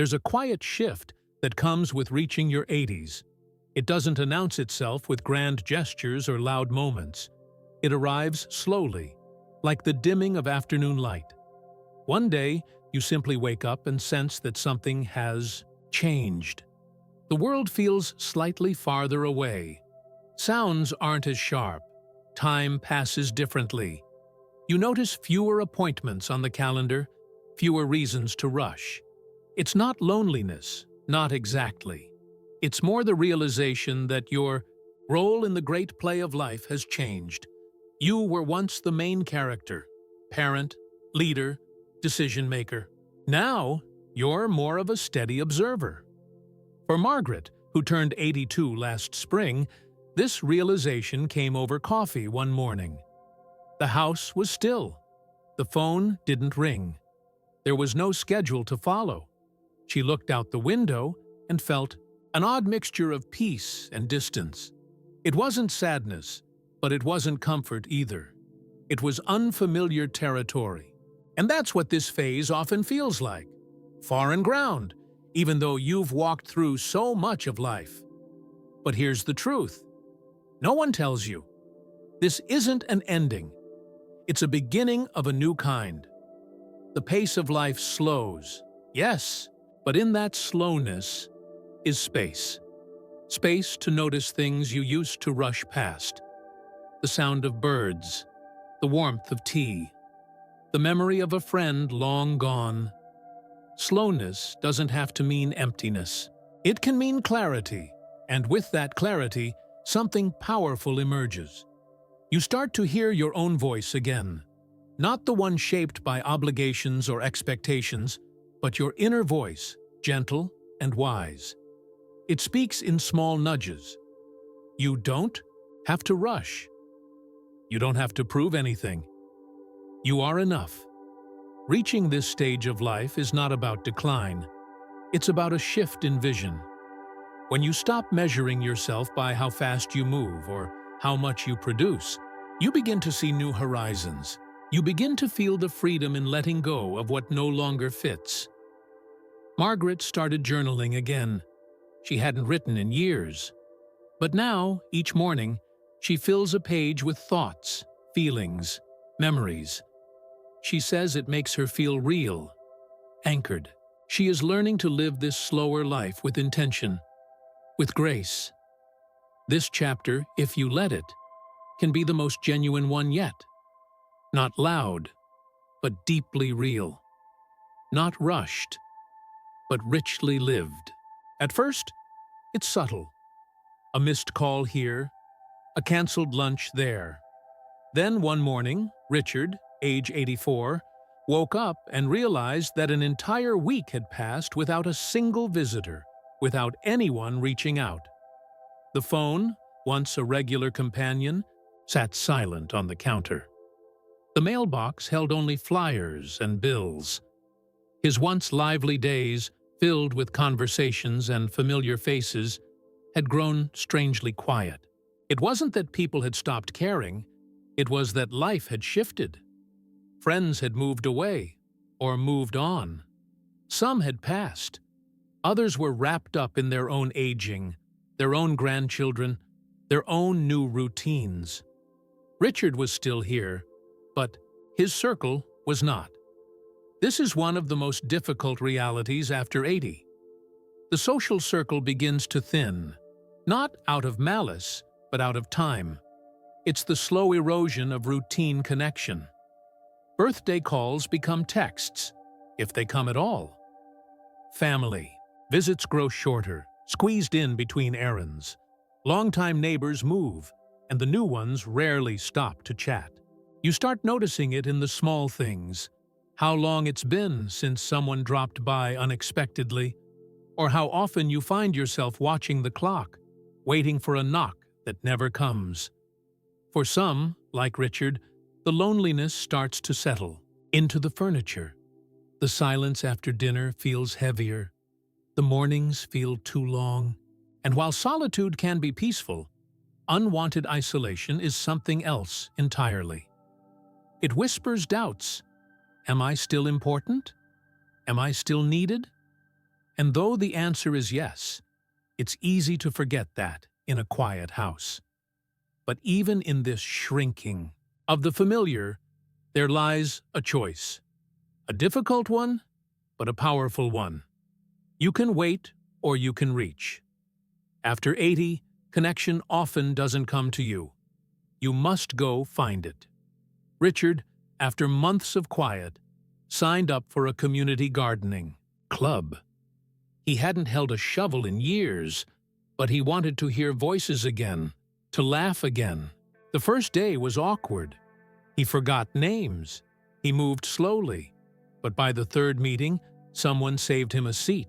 There's a quiet shift that comes with reaching your 80s. It doesn't announce itself with grand gestures or loud moments. It arrives slowly, like the dimming of afternoon light. One day, you simply wake up and sense that something has changed. The world feels slightly farther away. Sounds aren't as sharp. Time passes differently. You notice fewer appointments on the calendar, fewer reasons to rush. It's not loneliness, not exactly. It's more the realization that your role in the great play of life has changed. You were once the main character, parent, leader, decision-maker. Now, you're more of a steady observer. For Margaret, who turned 82 last spring, this realization came over coffee one morning. The house was still. The phone didn't ring. There was no schedule to follow. She looked out the window and felt an odd mixture of peace and distance. It wasn't sadness, but it wasn't comfort either. It was unfamiliar territory. And that's what this phase often feels like. Foreign ground, even though you've walked through so much of life. But here's the truth. No one tells you. This isn't an ending. It's a beginning of a new kind. The pace of life slows, yes, but in that slowness is space. Space to notice things you used to rush past. The sound of birds, the warmth of tea, the memory of a friend long gone. Slowness doesn't have to mean emptiness. It can mean clarity, and with that clarity, something powerful emerges. You start to hear your own voice again, not the one shaped by obligations or expectations, but your inner voice, gentle and wise. It speaks in small nudges. You don't have to rush. You don't have to prove anything. You are enough. Reaching this stage of life is not about decline. It's about a shift in vision. When you stop measuring yourself by how fast you move or how much you produce, you begin to see new horizons. You begin to feel the freedom in letting go of what no longer fits. Margaret started journaling again. She hadn't written in years. But now, each morning, she fills a page with thoughts, feelings, memories. She says it makes her feel real, anchored. She is learning to live this slower life with intention, with grace. This chapter, if you let it, can be the most genuine one yet. Not loud, but deeply real. Not rushed, but richly lived. At first, it's subtle. A missed call here, a canceled lunch there. Then one morning, Richard, age 84, woke up and realized that an entire week had passed without a single visitor, without anyone reaching out. The phone, once a regular companion, sat silent on the counter. The mailbox held only flyers and bills. His once lively days, filled with conversations and familiar faces, had grown strangely quiet. It wasn't that people had stopped caring, it was that life had shifted. Friends had moved away, or moved on. Some had passed. Others were wrapped up in their own aging, their own grandchildren, their own new routines. Richard was still here, but his circle was not. This is one of the most difficult realities after 80. The social circle begins to thin, not out of malice, but out of time. It's the slow erosion of routine connection. Birthday calls become texts, if they come at all. Family. Visits grow shorter, squeezed in between errands. Longtime neighbors move, and the new ones rarely stop to chat. You start noticing it in the small things. How long it's been since someone dropped by unexpectedly, or how often you find yourself watching the clock, waiting for a knock that never comes. For some, like Richard, the loneliness starts to settle into the furniture. The silence after dinner feels heavier. The mornings feel too long. And while solitude can be peaceful, unwanted isolation is something else entirely. It whispers doubts. Am I still important? Am I still needed? And though the answer is yes, it's easy to forget that in a quiet house. But even in this shrinking of the familiar, there lies a choice. A difficult one, but a powerful one. You can wait or you can reach. After 80, connection often doesn't come to you. You must go find it. Richard, after months of quiet, signed up for a community gardening club. He hadn't held a shovel in years, but he wanted to hear voices again, to laugh again. The first day was awkward. He forgot names. He moved slowly. But by the third meeting, someone saved him a seat.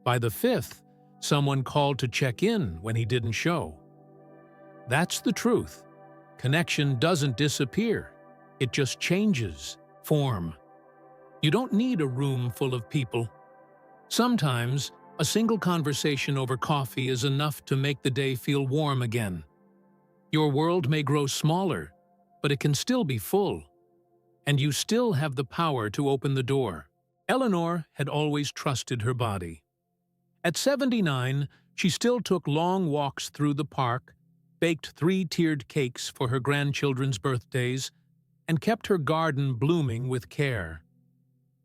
By the fifth, someone called to check in when he didn't show. That's the truth. Connection doesn't disappear. It just changes form. You don't need a room full of people. Sometimes, a single conversation over coffee is enough to make the day feel warm again. Your world may grow smaller, but it can still be full. And you still have the power to open the door. Eleanor had always trusted her body. At 79, she still took long walks through the park, baked 3-tiered cakes for her grandchildren's birthdays, and kept her garden blooming with care.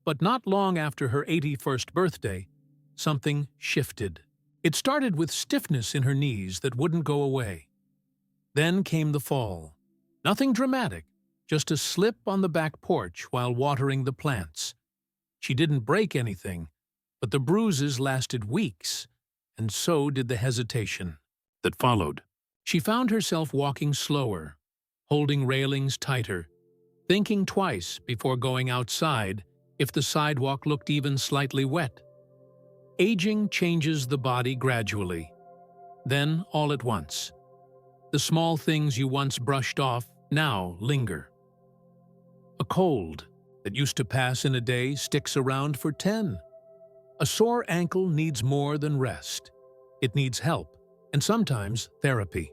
But not long after her 81st birthday, something shifted. It started with stiffness in her knees that wouldn't go away. Then came the fall. Nothing dramatic, just a slip on the back porch while watering the plants. She didn't break anything, but the bruises lasted weeks, and so did the hesitation that followed. She found herself walking slower, holding railings tighter, thinking twice before going outside if the sidewalk looked even slightly wet. Aging changes the body gradually, then all at once. The small things you once brushed off now linger. A cold that used to pass in a day sticks around for 10. A sore ankle needs more than rest. It needs help, and sometimes therapy.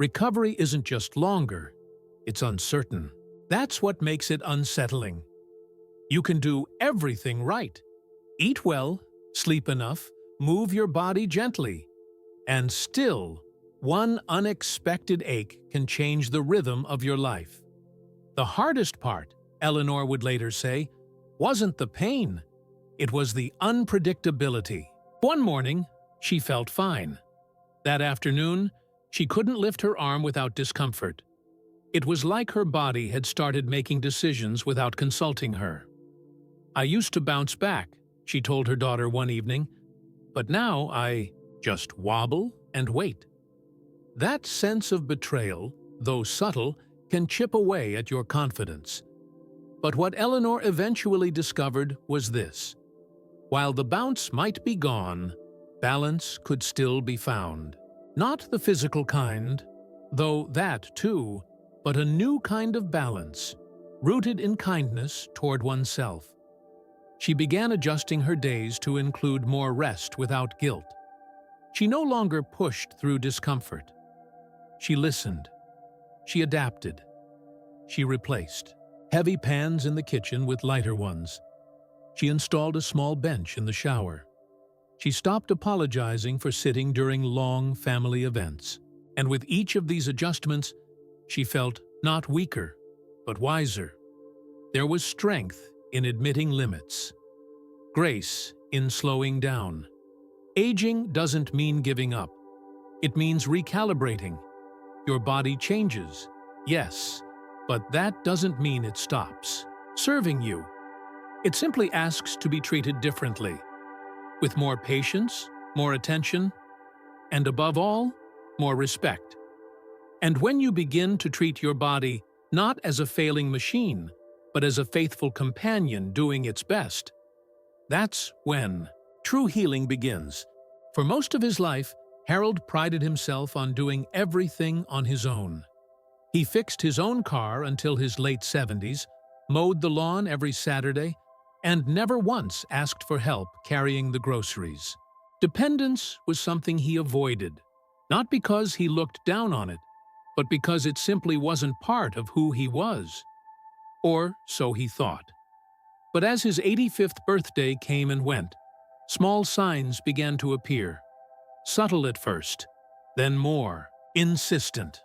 Recovery isn't just longer, it's uncertain. That's what makes it unsettling. You can do everything right. Eat well, sleep enough, move your body gently. And still, one unexpected ache can change the rhythm of your life. The hardest part, Eleanor would later say, wasn't the pain. It was the unpredictability. One morning, she felt fine. That afternoon, she couldn't lift her arm without discomfort. It was like her body had started making decisions without consulting her. "I used to bounce back," she told her daughter one evening, "but now I just wobble and wait." That sense of betrayal, though subtle, can chip away at your confidence. But what Eleanor eventually discovered was this: while the bounce might be gone, balance could still be found. Not the physical kind, though that too, but a new kind of balance, rooted in kindness toward oneself. She began adjusting her days to include more rest without guilt. She no longer pushed through discomfort. She listened. She adapted. She replaced heavy pans in the kitchen with lighter ones. She installed a small bench in the shower. She stopped apologizing for sitting during long family events. And with each of these adjustments, she felt not weaker, but wiser. There was strength in admitting limits, grace in slowing down. Aging doesn't mean giving up. It means recalibrating. Your body changes, yes, but that doesn't mean it stops serving you. It simply asks to be treated differently, with more patience, more attention, and above all, more respect. And when you begin to treat your body not as a failing machine, but as a faithful companion doing its best, that's when true healing begins. For most of his life, Harold prided himself on doing everything on his own. He fixed his own car until his late 70s, mowed the lawn every Saturday, and never once asked for help carrying the groceries. Dependence was something he avoided, not because he looked down on it, but because it simply wasn't part of who he was. Or so he thought. But as his 85th birthday came and went, Small signs began to appear, subtle at first, then more insistent.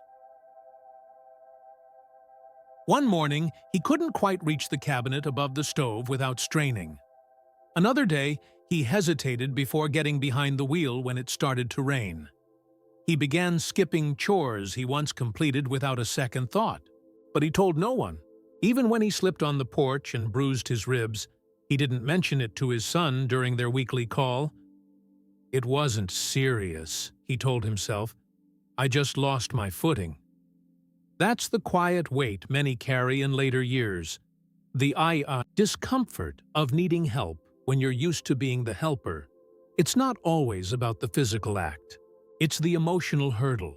One morning, he couldn't quite reach the cabinet above the stove without straining. Another day, he hesitated before getting behind the wheel when it started to rain. He began skipping chores he once completed without a second thought, but he told no one. Even when he slipped on the porch and bruised his ribs, he didn't mention it to his son during their weekly call. "It wasn't serious," he told himself. "I just lost my footing." That's the quiet weight many carry in later years. The discomfort of needing help when you're used to being the helper. It's not always about the physical act. It's the emotional hurdle.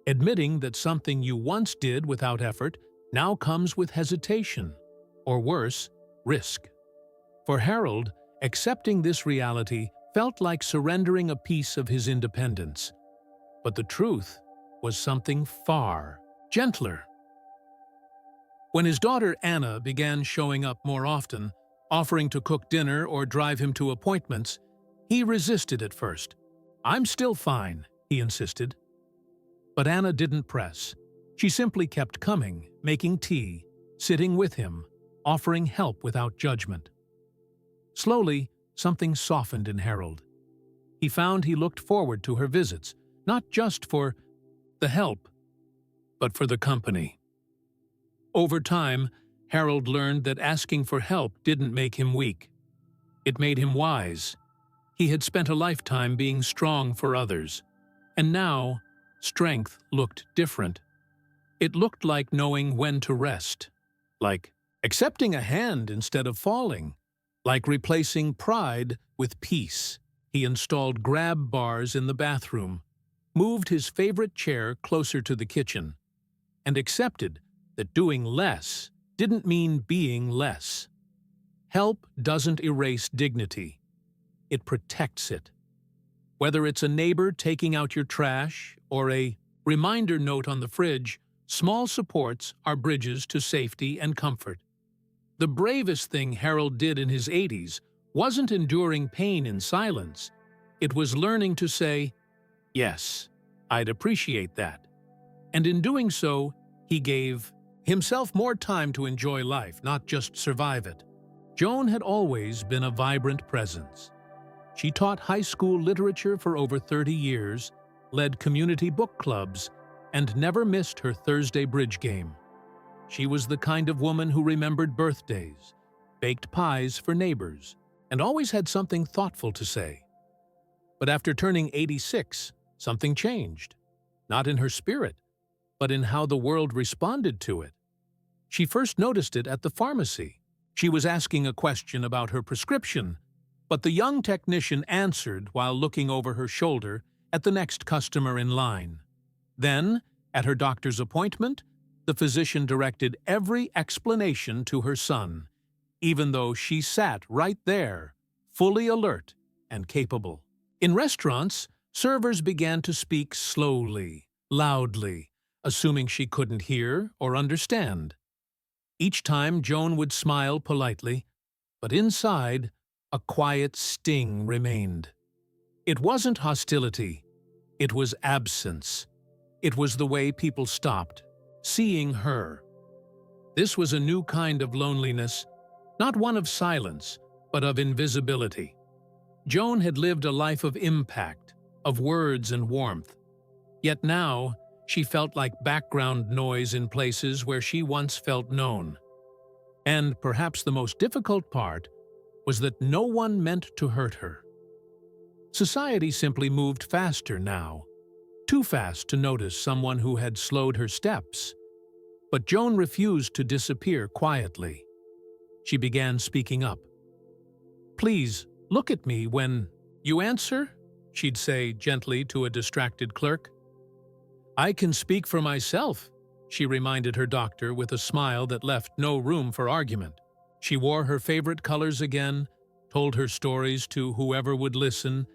Admitting that something you once did without effort now comes with hesitation, or worse, risk. For Harold, accepting this reality felt like surrendering a piece of his independence. But the truth was something far gentler. When his daughter Anna began showing up more often, offering to cook dinner or drive him to appointments, he resisted at first. "I'm still fine," he insisted. But Anna didn't press. She simply kept coming, making tea, sitting with him, offering help without judgment. Slowly, something softened in Harold. He found he looked forward to her visits, not just for the help, but for the company. Over time, Harold learned that asking for help didn't make him weak. It made him wise. He had spent a lifetime being strong for others, and now strength looked different. It looked like knowing when to rest, like accepting a hand instead of falling, like replacing pride with peace. He installed grab bars in the bathroom, moved his favorite chair closer to the kitchen, and accepted that doing less didn't mean being less. Help doesn't erase dignity. It protects it. Whether it's a neighbor taking out your trash or a reminder note on the fridge, small supports are bridges to safety and comfort. The bravest thing Harold did in his 80s wasn't enduring pain in silence. It was learning to say, "Yes, I'd appreciate that." And in doing so, he gave himself more time to enjoy life, not just survive it. Joan had always been a vibrant presence. She taught high school literature for over 30 years, led community book clubs, and never missed her Thursday bridge game. She was the kind of woman who remembered birthdays, baked pies for neighbors, and always had something thoughtful to say. But after turning 86, something changed. Not in her spirit, but in how the world responded to it. She first noticed it at the pharmacy. She was asking a question about her prescription, but the young technician answered while looking over her shoulder at the next customer in line. Then, at her doctor's appointment, the physician directed every explanation to her son, even though she sat right there, fully alert and capable. In restaurants, servers began to speak slowly, loudly, assuming she couldn't hear or understand. Each time Joan would smile politely, but inside, a quiet sting remained. It wasn't hostility, it was absence. It was the way people stopped, seeing her. This was a new kind of loneliness, not one of silence, but of invisibility. Joan had lived a life of impact, of words and warmth. Yet now, she felt like background noise in places where she once felt known. And perhaps the most difficult part was that no one meant to hurt her. Society simply moved faster now, too fast to notice someone who had slowed her steps. But Joan refused to disappear quietly. She began speaking up. "Please, look at me when you answer," she'd say gently to a distracted clerk. "I can speak for myself," she reminded her doctor with a smile that left no room for argument. She wore her favorite colors again, told her stories to whoever would listen,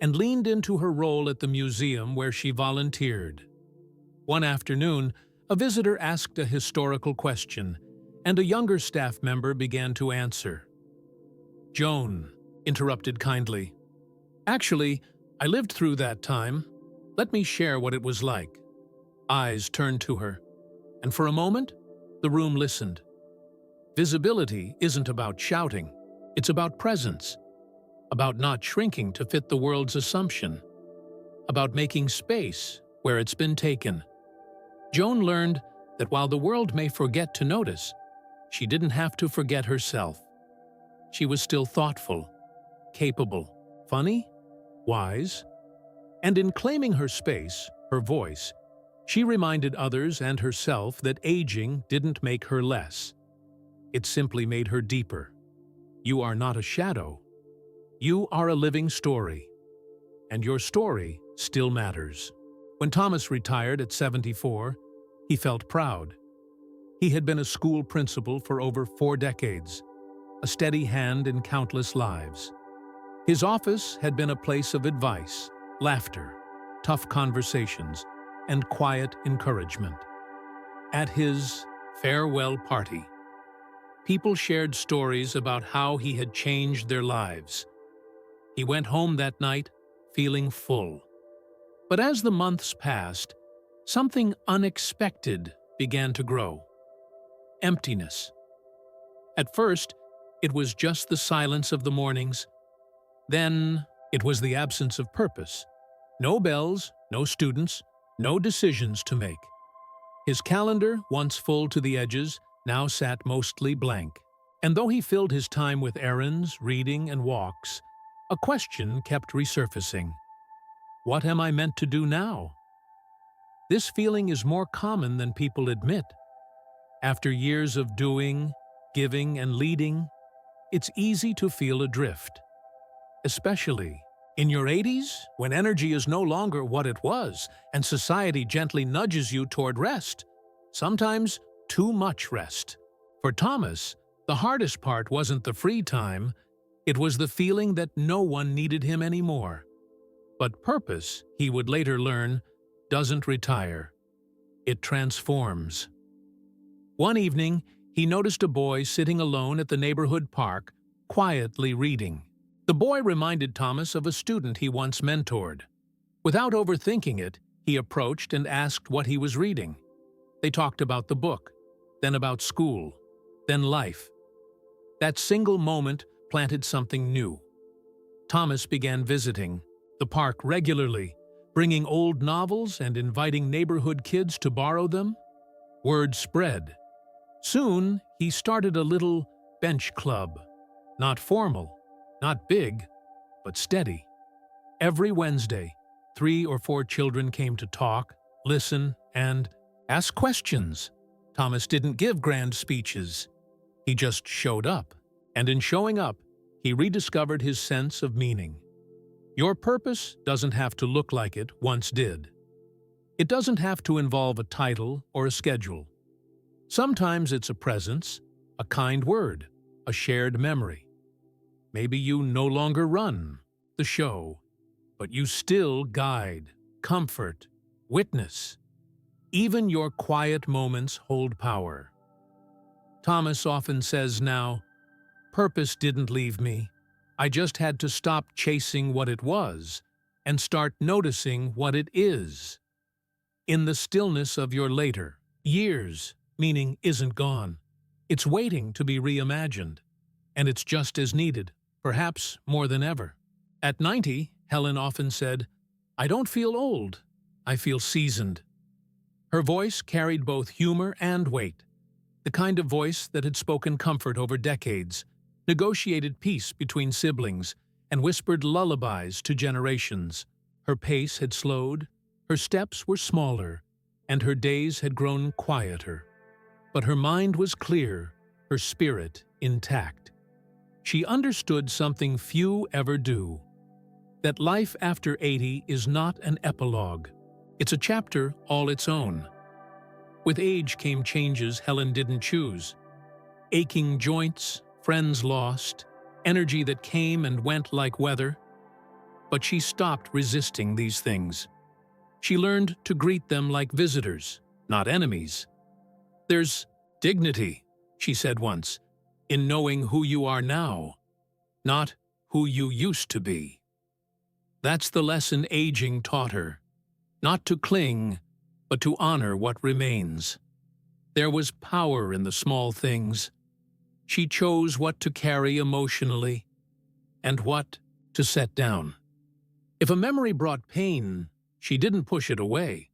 and leaned into her role at the museum where she volunteered. One afternoon, a visitor asked a historical question, and a younger staff member began to answer. "Joan," interrupted kindly, Actually, I lived through that time. Let me share what it was like. Eyes turned to her, and for a moment, the room listened. Visibility isn't about shouting. It's about presence, about not shrinking to fit the world's assumption, about making space where it's been taken. Joan learned that while the world may forget to notice, she didn't have to forget herself. She was still thoughtful, capable, funny, wise, and in claiming her space, her voice, she reminded others and herself that aging didn't make her less. It simply made her deeper. You are not a shadow. You are a living story, and your story still matters. When Thomas retired at 74, he felt proud. He had been a school principal for over 4 decades, a steady hand in countless lives. His office had been a place of advice, laughter, tough conversations, and quiet encouragement. At his farewell party, people shared stories about how he had changed their lives. He went home that night feeling full. But as the months passed, something unexpected began to grow. Emptiness. At first, it was just the silence of the mornings. Then, it was the absence of purpose. No bells, no students, no decisions to make. His calendar, once full to the edges, now sat mostly blank. And though he filled his time with errands, reading, and walks, a question kept resurfacing. What am I meant to do now? This feeling is more common than people admit. After years of doing, giving, and leading, it's easy to feel adrift. Especially in your 80s, when energy is no longer what it was, and society gently nudges you toward rest. Sometimes too much rest. For Thomas, the hardest part wasn't the free time, it was the feeling that no one needed him anymore. But purpose, he would later learn, doesn't retire. It transforms. One evening, he noticed a boy sitting alone at the neighborhood park, quietly reading. The boy reminded Thomas of a student he once mentored. Without overthinking it, he approached and asked what he was reading. They talked about the book, then about school, then life. That single moment planted something new. Thomas began visiting the park regularly, bringing old novels and inviting neighborhood kids to borrow them. Word spread. Soon, he started a little bench club. Not formal, not big, but steady. Every Wednesday, 3 or 4 children came to talk, listen, and ask questions. Thomas didn't give grand speeches. He just showed up. And in showing up, he rediscovered his sense of meaning. Your purpose doesn't have to look like it once did. It doesn't have to involve a title or a schedule. Sometimes it's a presence, a kind word, a shared memory. Maybe you no longer run the show, but you still guide, comfort, witness. Even your quiet moments hold power. Thomas often says now, "Purpose didn't leave me. I just had to stop chasing what it was and start noticing what it is." In the stillness of your later years, meaning isn't gone. It's waiting to be reimagined, and it's just as needed, perhaps more than ever. At 90, Helen often said, "I don't feel old, I feel seasoned." Her voice carried both humor and weight, the kind of voice that had spoken comfort over decades, negotiated peace between siblings, and whispered lullabies to generations. Her pace had slowed, her steps were smaller, and her days had grown quieter. But her mind was clear, her spirit intact. She understood something few ever do, that life after 80 is not an epilogue. It's a chapter all its own. With age came changes Helen didn't choose. Aching joints, friends lost, energy that came and went like weather. But she stopped resisting these things. She learned to greet them like visitors, not enemies. "There's dignity," she said once, "in knowing who you are now, not who you used to be." That's the lesson aging taught her. Not to cling, but to honor what remains. There was power in the small things. She chose what to carry emotionally and what to set down. If a memory brought pain, she didn't push it away,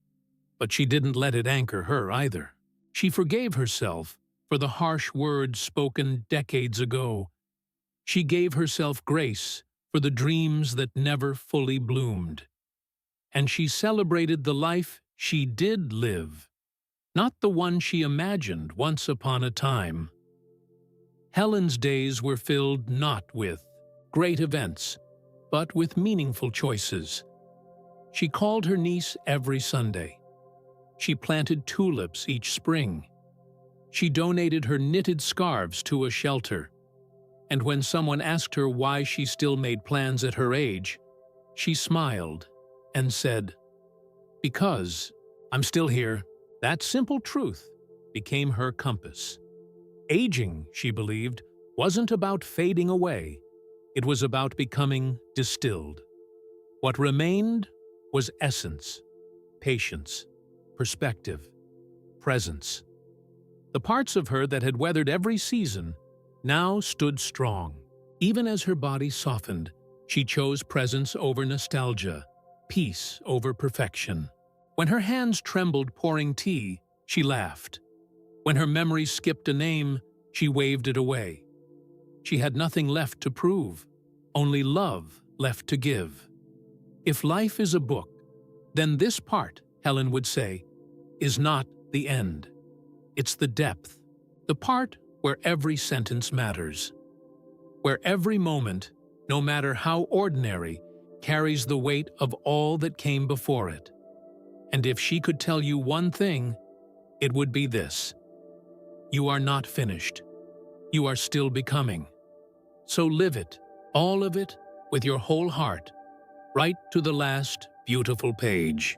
but she didn't let it anchor her either. She forgave herself for the harsh words spoken decades ago. She gave herself grace for the dreams that never fully bloomed. And she celebrated the life she did live, not the one she imagined once upon a time. Helen's days were filled not with great events, but with meaningful choices. She called her niece every Sunday. She planted tulips each spring. She donated her knitted scarves to a shelter. And when someone asked her why she still made plans at her age, she smiled and said, "Because I'm still here." That simple truth became her compass. Aging, she believed, wasn't about fading away. It was about becoming distilled. What remained was essence, patience, perspective, presence. The parts of her that had weathered every season now stood strong. Even as her body softened, she chose presence over nostalgia, peace over perfection. When her hands trembled pouring tea, she laughed. When her memory skipped a name, she waved it away. She had nothing left to prove, only love left to give. If life is a book, then this part, Helen would say, is not the end. It's the depth, the part where every sentence matters, where every moment, no matter how ordinary, carries the weight of all that came before it. And if she could tell you one thing, it would be this: you are not finished. You are still becoming. So live it, all of it, with your whole heart, right to the last beautiful page.